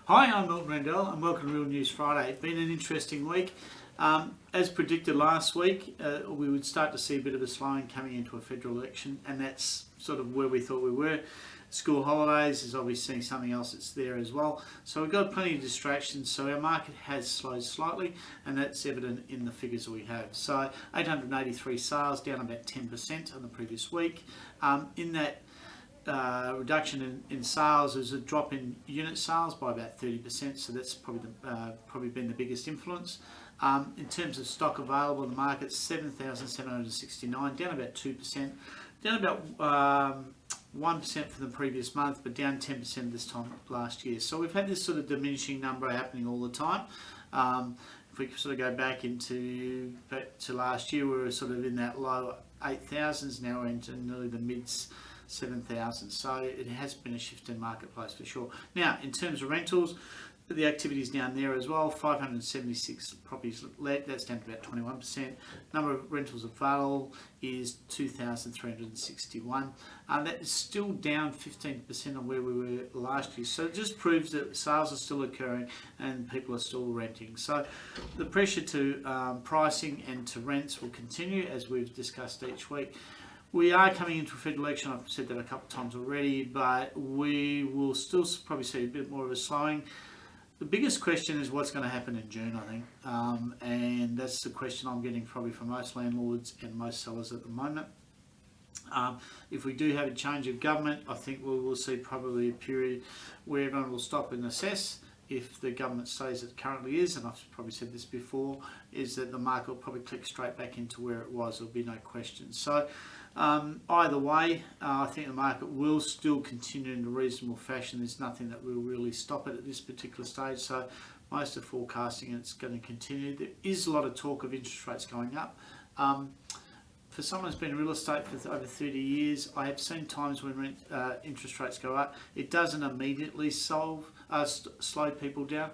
Hi, I'm Milton Rendell and welcome to Real News Friday. It's been an interesting week. As predicted last week, we would start to see a bit of a slowing coming into a federal election, and that's sort of where we thought we were. School holidays is obviously something else that's there as well. So we've got plenty of distractions, so our market has slowed slightly, and that's evident in the figures we have. So 883 sales, down about 10% on the previous week. In that reduction in sales, there's a drop in unit sales by about 30%, so that's probably been the biggest influence. In terms of stock available in the market, 7,769, down about 2%, down about 1% from the previous month, but down 10% this time last year. So we've had this sort of diminishing number happening all the time. If we sort of go back to last year, we were sort of in that low 8,000s, now we're into nearly the mids 7,000. So it has been a shift in marketplace for sure. Now, in terms of rentals, the activity is down there as well. 576 properties let, that's down to about 21%. Number of rentals available is 2,361. That is still down 15% on where we were last year. So it just proves that sales are still occurring and people are still renting. So the pressure to pricing and to rents will continue, as we've discussed each week. We are coming into a federal election, I've said that a couple of times already, but we will still probably see a bit more of a slowing. The biggest question is what's going to happen in June, I think, and that's the question I'm getting probably from most landlords and most sellers at the moment. If we do have a change of government, I think we will see probably a period where everyone will stop and assess. If the government stays as it currently is, and I've probably said this before, is that the market will probably click straight back into where it was. There'll be no question. So either way, I think the market will still continue in a reasonable fashion. There's nothing that will really stop it at this particular stage. So most are forecasting it's going to continue. There is a lot of talk of interest rates going up. For someone who's been in real estate for over 30 years, I have seen times when interest rates go up. It doesn't immediately slow people down,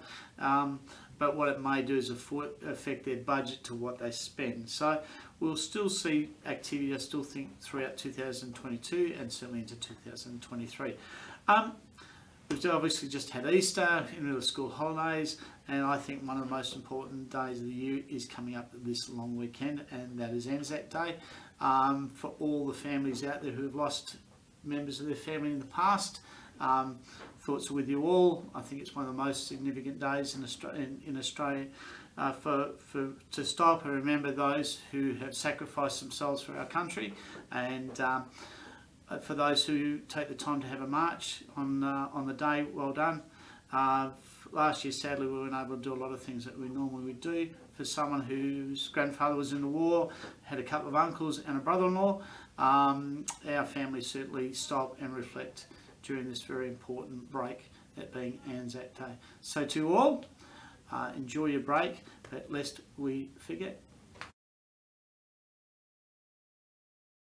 but what it may do is affect their budget to what they spend. So we'll still see activity, I still think, throughout 2022 and certainly into 2023. We've obviously just had Easter, into the school holidays, and I think one of the most important days of the year is coming up this long weekend, and that is ANZAC Day. For all the families out there who have lost members of their family in the past, thoughts are with you all. I think it's one of the most significant days in Australia to stop and remember those who have sacrificed themselves for our country, and for those who take the time to have a march on the day, well done. Last year, sadly, we weren't able to do a lot of things that we normally would do. For someone whose grandfather was in the war, had a couple of uncles and a brother-in-law, our family certainly stop and reflect during this very important break, that being ANZAC Day. So to all, enjoy your break, but lest we forget,